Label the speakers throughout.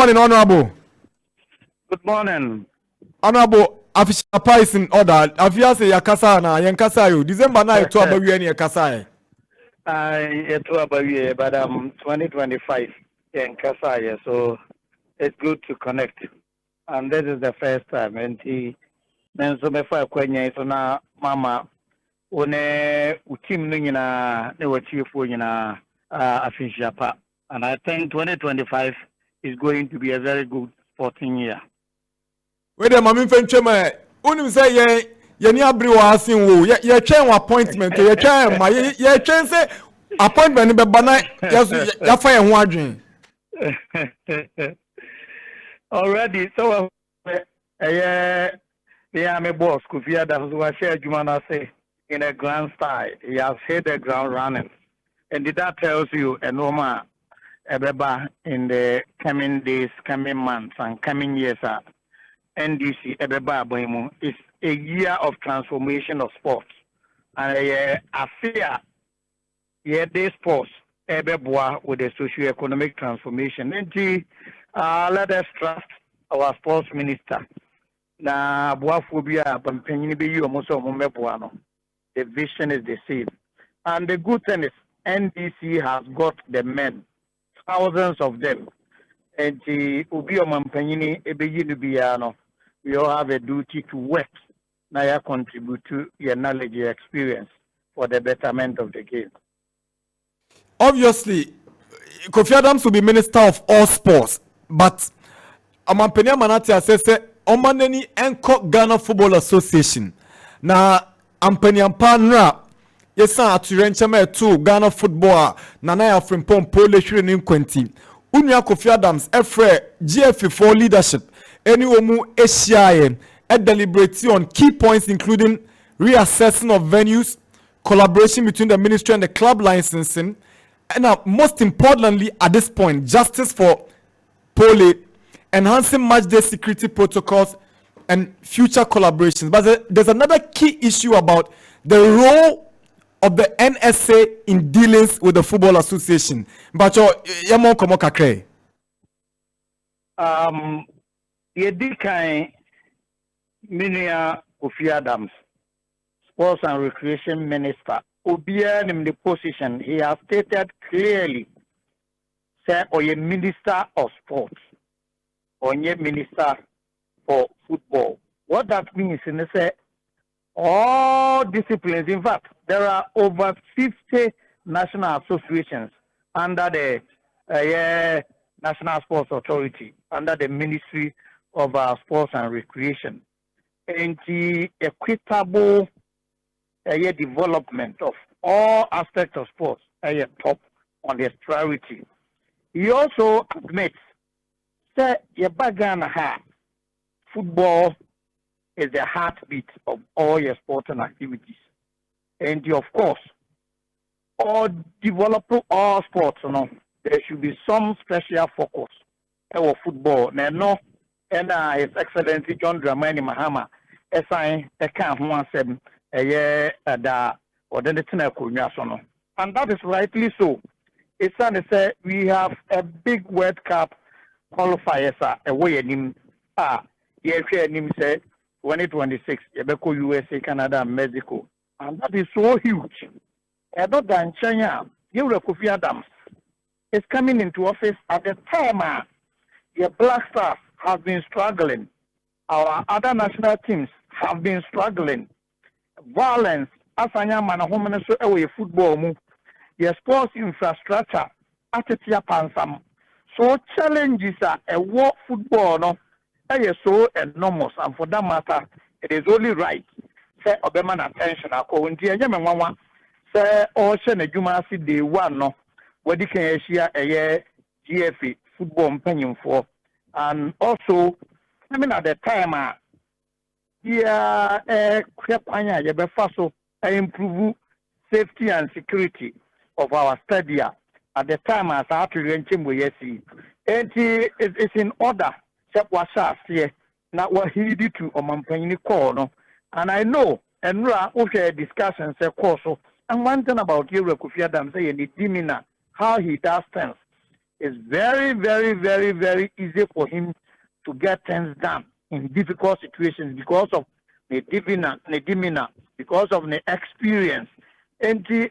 Speaker 1: morning, Honorable.
Speaker 2: Good morning.
Speaker 1: Honorable, official price in order. Afiase yakasa na yankasa yo. December na eto abawi ani yakasa.
Speaker 2: Eto abawi, but 2025 yankasa, so it's good to connect. And this is the first time. And then so before kwenye so na mama one team nyina ne wachiefo nyina official pa. And I think 2025 is going to be a very good sporting year.
Speaker 1: Where the mami fenchema unim say ye ni abri wa asin wo ye twen appointment ye twen ma ye twen say appointment be bana ya fa ye ho adwen.
Speaker 2: Already so my boss Kofi that was share Jumana say in a grand style. He has hit the ground running. And that tells you a normal ebeba in the coming days, coming months, and coming years. NDC ebeba boimu is a year of transformation of sports, and I fear this sports ebeboa with the socio-economic transformation. And let us trust our sports minister. Na boafobia bampanyin be you almost omeboa. The vision is the same, and the good thing is NDC has got the men. Thousands of them, and the Ubio Mampanyini Ebeyinubiano, we all have a duty to work. Now, contribute to your knowledge, your experience for the betterment of the game.
Speaker 1: Obviously, Kofi Adams will be minister of all sports, but Amampenya Manati says, Omaneni Enko Ghana Football Association. Now, Ampenya Panra. Yes, sir, to Renchame to Ghana football, Nana Frimpon, Pooley, in Quentin. Unya Kofi Adams, Efre, GFA for leadership, any Omu ACIM, a deliberating on key points including reassessing of venues, collaboration between the ministry and the club licensing, and most importantly at this point, justice for Pooley, enhancing match day security protocols, and future collaborations. But there's another key issue about the role of the NSA in dealings with the Football Association. But yamo komo kakre.
Speaker 2: Yedikai Minia Kofi Adams, Sports and Recreation Minister, Obia in the position, he has stated clearly, say, or a Minister of Sports, or a Minister for Football. What that means in the say, all disciplines. In fact, there are over 50 national associations under the National Sports Authority, under the Ministry of Sports and Recreation. And the equitable development of all aspects of sports top on his priority. He also admits that football is the heartbeat of all your sporting activities. And of course, developing all sports, there should be some special focus on football. Now, and His Excellency John Dramani Mahama, and that is rightly so. It's say we have a big World Cup qualifiers away in say 2026, Yabeko, USA, Canada, and Mexico. And that is so huge. Other than China, Kofi Adams is coming into office at the time the Black Stars have been struggling. Our other national teams have been struggling. Violence, Asanya Manahomene so away football move. The sports infrastructure, Atitia Pansam. So challenges are a war football, no? Is so enormous, and for that matter, it is only right. Say Obeman attention. Say Ocean Jumasi Day 1 no, where you can share a GFA football pension for, and also, I mean at the time, improve safety and security of our stadia. At the time, as I have to renchim we see, and it's in order. Now what he did to Omampanyini call, and I know and okay discussions course. And one thing about Kofi Adams say in the demeanor, how he does things it's very, very, very, very easy for him to get things done in difficult situations because of the demeanor, because of the experience. And he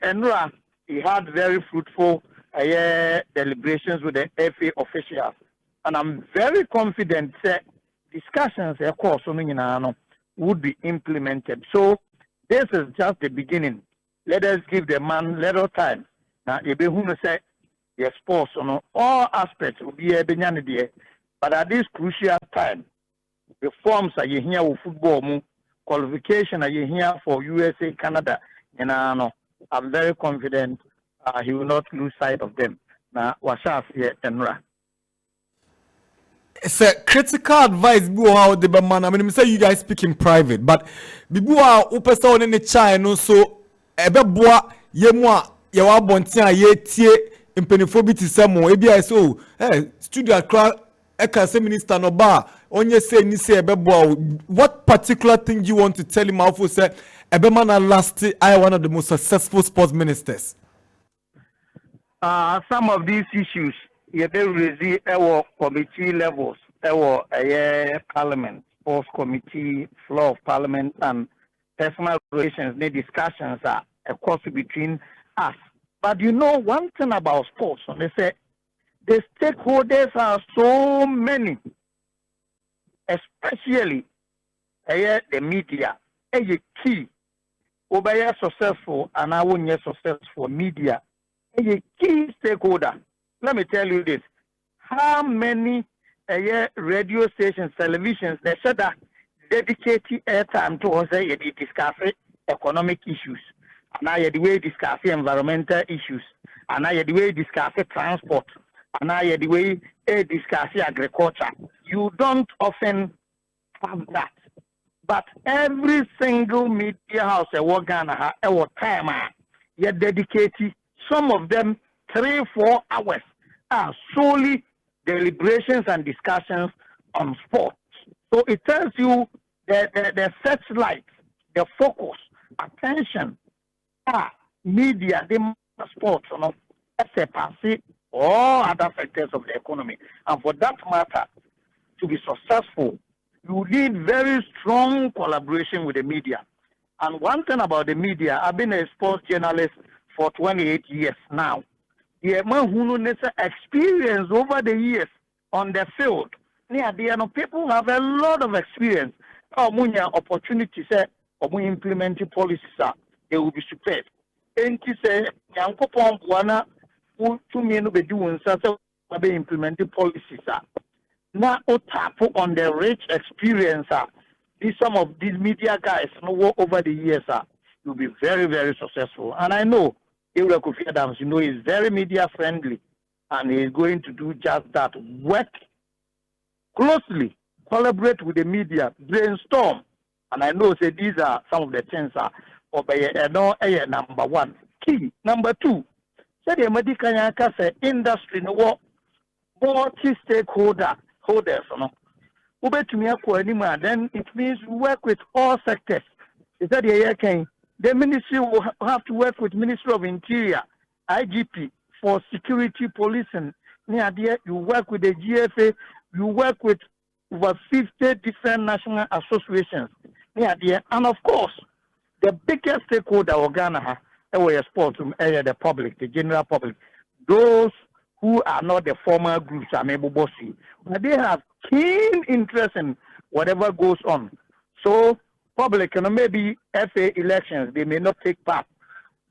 Speaker 2: had very fruitful deliberations with the FA officials. And I'm very confident that discussions, of course, would be implemented. So this is just the beginning. Let us give the man little time. Now, if you say the sports on all aspects will be a benyani, but at this crucial time, reforms are you here with football, qualification are you here for USA, Canada, and I'm very confident he will not lose sight of them. Now, washaf here and
Speaker 1: It's a critical advice. How the man, I mean, say you guys speak in private, but before upesa on any child, no so ebe boa yemwa yawa bontia ye tie impenifobiti samo ebi I so studio akra eka se minister no ba onye say ni say ebe boa. What particular thing you want to tell him? How for say ebe man last I one of the most successful sports ministers.
Speaker 2: Some of these issues you raise our committee levels, our parliament, sports committee, floor of parliament, and personal relations. The discussions are of course between us. But you know one thing about sports, they say the stakeholders are so many, especially the media. A key, over successful and I won't successful media. A key stakeholder. Let me tell you this. How many radio stations, televisions, they said that dedicate airtime to us, they discuss economic issues. And I had the way discuss environmental issues. And I had the way discuss transport. And I had the way discuss agriculture. You don't often have that. But every single media house, a time, you dedicate some of them 3-4 hours are solely deliberations and discussions on sports. So it tells you the searchlight, the focus, attention, media, the sports, all other sectors of the economy. And for that matter, to be successful, you need very strong collaboration with the media. And one thing about the media, I've been a sports journalist for 28 years now. The man who knows experience over the years on the field. People have a lot of experience. Opportunities, implementing policies, they will be superb. And to say, Yankopon Buana, who to me no be doing such implementing policies. Now, tap on the rich experience. Some of these media guys over the years will be very, very successful. And I know Kofi Adams, is very media friendly, and he is going to do just that. Work closely, collaborate with the media, brainstorm, and I know these are some of the things number one. Key number two, say the medical industry no multi-stakeholders, then it means work with all sectors. Is that the ministry will have to work with Ministry of Interior, IGP, for security policing. You work with the GFA, you work with over 50 different national associations. And of course, the biggest stakeholder of Ghana, the public, the general public, those who are not the former groups, but they have keen interest in whatever goes on. So, public, maybe FA elections, they may not take part.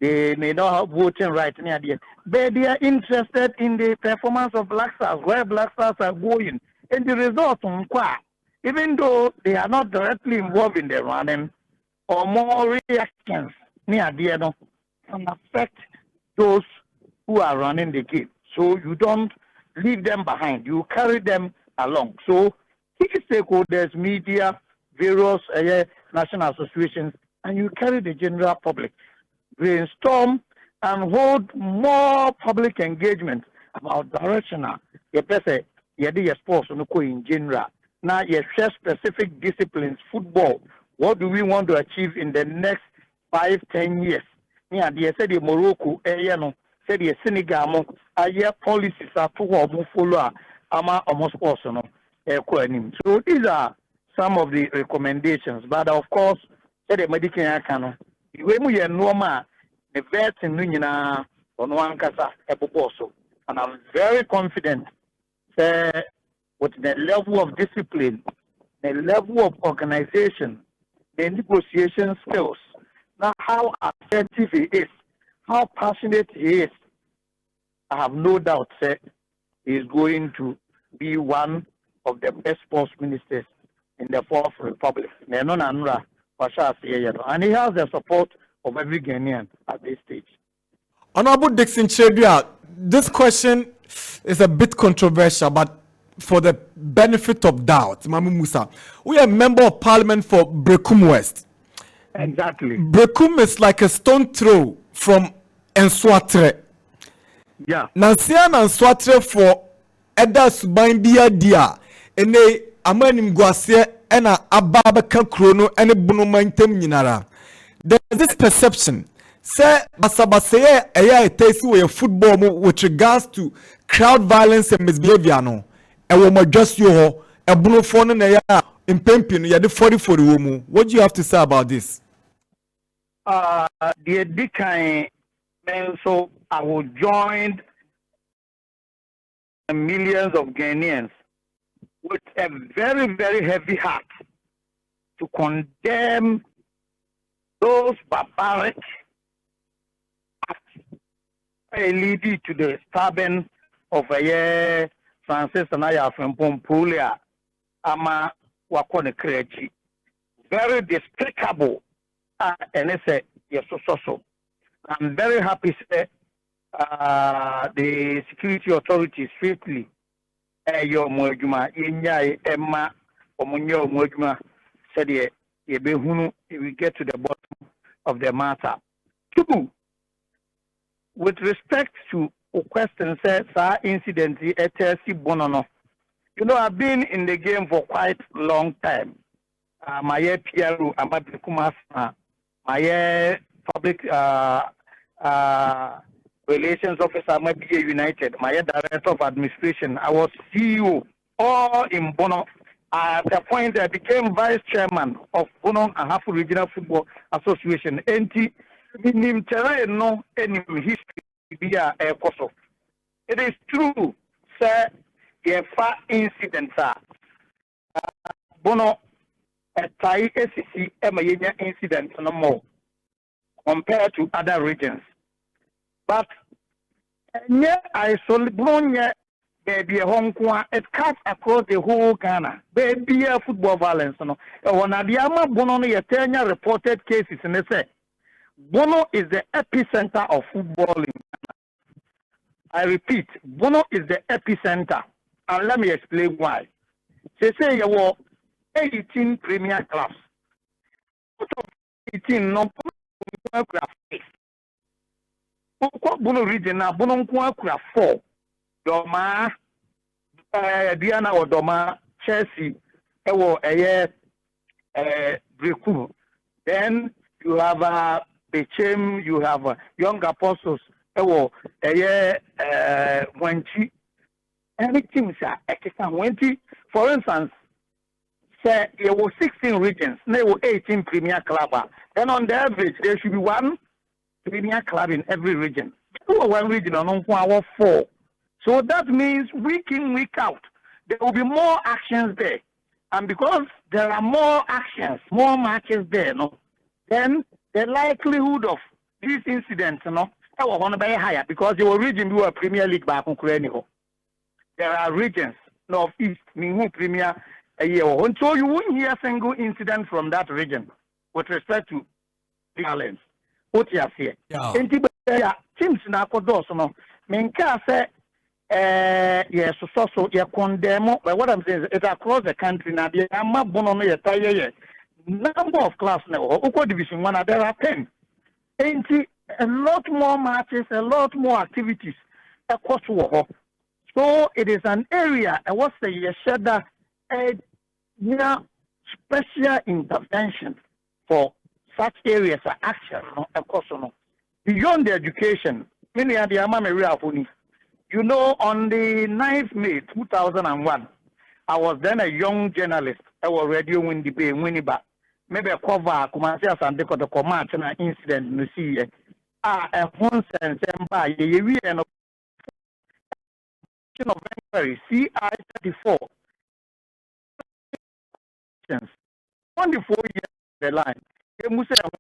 Speaker 2: They may not have voting rights near the end. But they are interested in the performance of Black Stars, where Black Stars are going. And the result, even though they are not directly involved in the running, or more reactions near the end can affect those who are running the game. So you don't leave them behind. You carry them along. So key stakeholders, media, various national associations, and you carry the general public. Brainstorm and hold more public engagement about directional. You sports in general. Now you share specific disciplines, football. What do we want to achieve in the next 5-10 years? They said the Morocco, said the Senegal, aye policies are to omo follow ama omo sports no so these are some of the recommendations, but of course the medical akano we mu ye normal the vet no nyina ono ankasa eboboso, and I'm very confident with the level of discipline, the level of organization, the negotiation skills, now how assertive he is, how passionate he is, I have no doubt he is going to be one of the best sports ministers in the Fourth Republic. And he has the support of every Ghanaian at this stage.
Speaker 1: Honorable Dickson Kyereh-Duah, this question is a bit controversial, but for the benefit of doubt, Mamu Musa, we are a member of parliament for Berekum West.
Speaker 2: Exactly.
Speaker 1: Berekum is like a stone throw from Nswatre.
Speaker 2: Yeah.
Speaker 1: Nansia Nswatre for Eda Suban Bia Dia, ene amanim guase ena ababaka krono ene bunumantem nyinara. There is this perception. Say basabaseye eya etesi we football with regards to crowd violence and misbehavior no. Ewo mo just yo ho ebunu fo no na ya impempin ya de 40 wo mu. What do you have to say about this?
Speaker 2: The Dickson, so I will join millions of Ghanaians with a very, very heavy heart to condemn those barbaric acts leading to the stabbing of a Francis Anaya from Pooley, Ama Wakone Krechi. Very despicable, and it's a yes, so. I'm very happy to the security authorities swiftly your mojuma inya emma omunyo mojuma said ye behunu we get to the bottom of the matter. Two, with respect to a question says incident etesi bonono. You know, I've been in the game for quite a long time. My PRO Berekum, my public relations officer, my BA United, my director of administration. I was CEO, all in Bono. At the point I became vice chairman of Bono and Hafu Regional Football Association. Enti minim terrain no any history be a Koso. It is true, sir. The far incidents are Bono a Thai SEC Emayenya incident no more compared to other regions. But I saw baby it cuts across the whole Ghana. Baby football violence. No, when Adiama Bono reported cases, and they say Bono is the epicenter of football in Ghana. I repeat, Bono is the epicenter, and let me explain why. They say there were 18 premier clubs. Out of 18, no Bono region now, Bono Nkwa 4. Doma, Diana or Doma, Chelsea, Berekum. Then you have Berekum, you have Young Apostles, Wenchi. Anything, sir, Wenchi. For instance, say there were 16 regions, there were 18 premier clubs. Then on the average, there should be one premier club in every region. One region on 4. So that means week in, week out, there will be more actions there. And because there are more actions, more matches there, no, then the likelihood of these incidents, no, that will want to be higher because your region do a Premier League back on Kureniko. There are regions, Northeast, Mingu Premier, a year. And so you won't hear a single incident from that region with respect to violence. What you have here. Teams na kodos no. Menka say yes, so you condemn, but what I'm saying is it's across the country now. The number of clubs now, Oko Division 1, there are 10. And a lot more matches, a lot more activities across the world. So it is an area, I was saying, special intervention for such areas of action, beyond the education. Many are the Amamiri. You know, on the 9th May 2001, I was then a young journalist. I was radio when the bay Winniba. Maybe a cover, Kumasi Asante Kotoko match and an incident you see. A once and by ye and of inquiry, CI 34. 24 years the line. They must have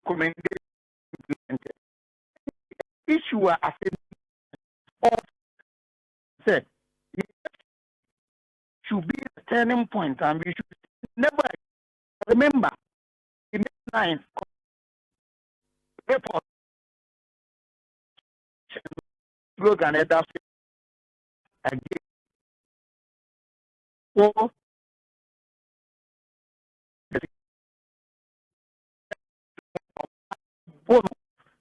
Speaker 2: recommended issue as a said it should be a turning point, and we should never remember in the 9th report slogan that again for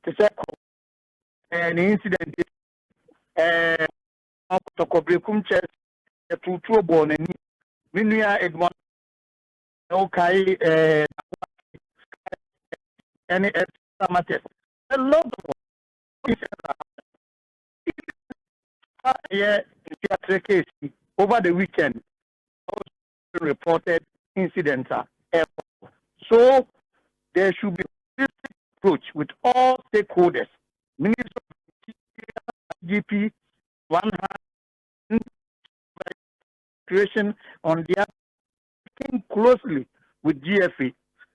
Speaker 2: the second an incident Kotoko Berekum church to trouble and Minia Edmond okay any extra matters. A lot of yeah, case over the weekend reported incidents. So there should be a approach with all stakeholders. Minister of GP, one hand creation on the other, working closely with GFA,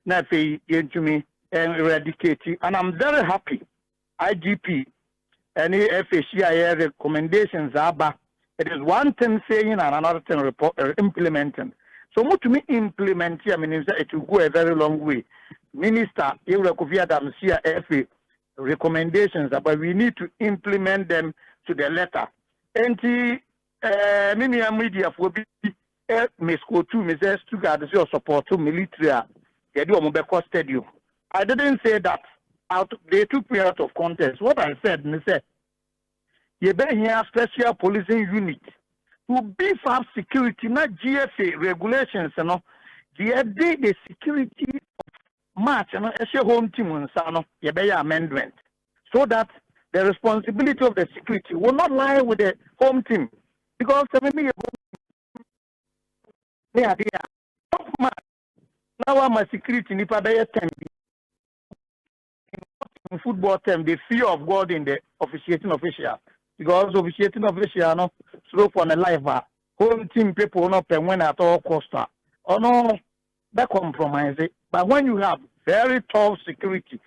Speaker 2: NAFE, Yentumi, and eradicating. And I'm very happy. IGP and FACIA recommendations are back. It is one thing saying and another thing implementing. So much to me implement here, Minister, it will go a very long way. Minister, Kofi Adams here, FA recommendations, but we need to implement them to the letter. And many media for be Miss Kotu, Mrs. Stuttgart, your support to military. They do a stadium. I didn't say that. They took me out of context. What I said, I said, you better hear special policing unit to beef up security, not GFA regulations, you know. The security match, you know, as your home team on Sano, you better amendment. So that the responsibility of the security will not lie with the home team. Because maybe now my security, if I bear 10 in football term, the fear of God in the officiating official. Because officiating official, no, slow for the life, home team people not pay when at all cost. Or no, that compromise it. But when you have very tough security,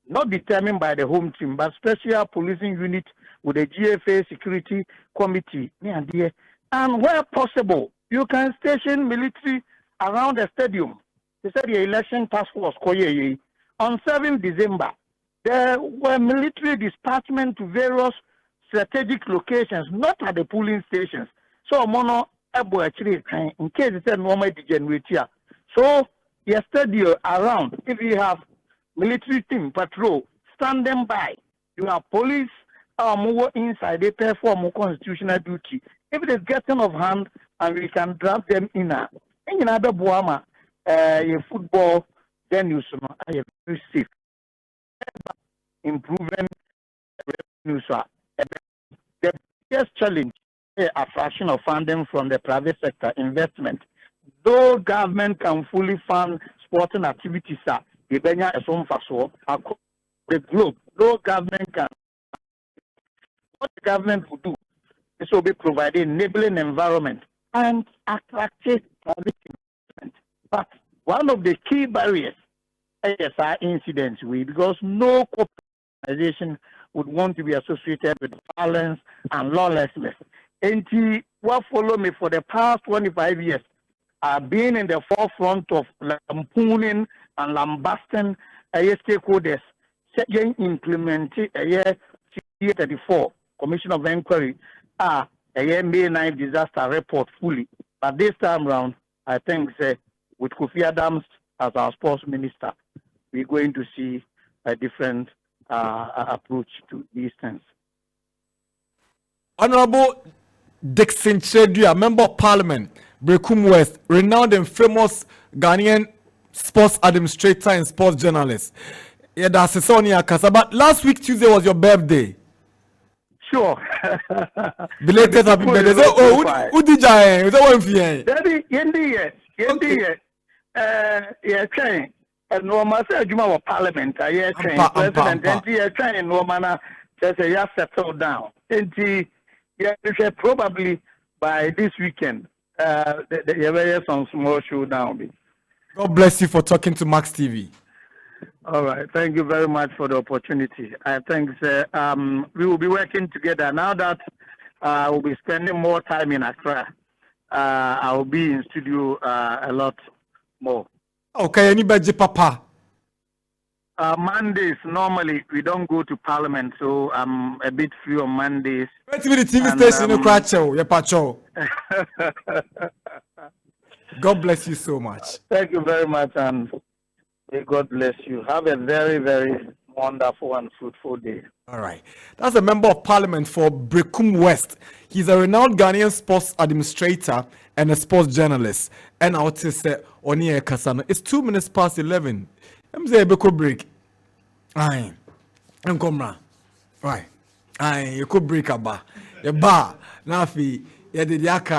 Speaker 2: not determined by the home team, but special policing unit with the GFA security committee, and where possible, you can station military around the stadium. They said the election task force on 7 December. There were military dispatchment to various strategic locations, not at the polling stations. So, mono actually, in case it's a normal degenerate here. So, yesterday around, if you have military team patrol standing by, you have police more inside, they perform more constitutional duty. If it is getting off hand and we can drop them in another Boama, football, then you are very safe. Improving revenue. The biggest challenge is a fraction of funding from the private sector investment. Though government can fully fund sporting activities, the globe, though government can. What the government will do is will be providing enabling environment and attractive private investment. But one of the key barriers is our incidents because no organization would want to be associated with violence and lawlessness. And what followed me for the past 25 years, I've been in the forefront of lampooning and lambasting stakeholders, implementing a 34 Commission of Inquiry, a May 9 disaster report fully. But this time around, I think with Kofi Adams as our sports minister, we're going to see a different approach to these things.
Speaker 1: Honorable Dickson Kyereh-Duah, Member of Parliament, Berekum West, renowned and famous Ghanaian sports administrator and sports journalist. Yeah, that's Sonia Kasa. But last week, Tuesday, was your birthday.
Speaker 2: sure.
Speaker 1: Belated happy birthday. Oh, who did I? Is that one for you?
Speaker 2: Daddy, Yendi, yeah, train. And no matter you know parliament, yeah, train president, and yeah, train no manner. Just say you settle down. And yeah, probably by this weekend, the various some small showdown.
Speaker 1: God bless you for talking to Max TV.
Speaker 2: All right. Thank you very much for the opportunity. I think we will be working together. Now that I will be spending more time in Accra, I will be in studio a lot more.
Speaker 1: Okay, anybody, Papa?
Speaker 2: Mondays, normally, we don't go to Parliament, so I'm a bit free on Mondays.
Speaker 1: Wait till the TV station in Krachow, your pacho. God bless you so much.
Speaker 2: Thank you very much, and may God bless you. Have a very, very wonderful and fruitful day.
Speaker 1: All right. That's a member of parliament for Berekum West. He's a renowned Ghanaian sports administrator and a sports journalist. And I would say, Oni Kasano. It's 2 minutes past 11. I'm saying, Beko break. Aye. And come round. Right. Aye. You could break a bar. A bar. Nafi. Ya did yaka.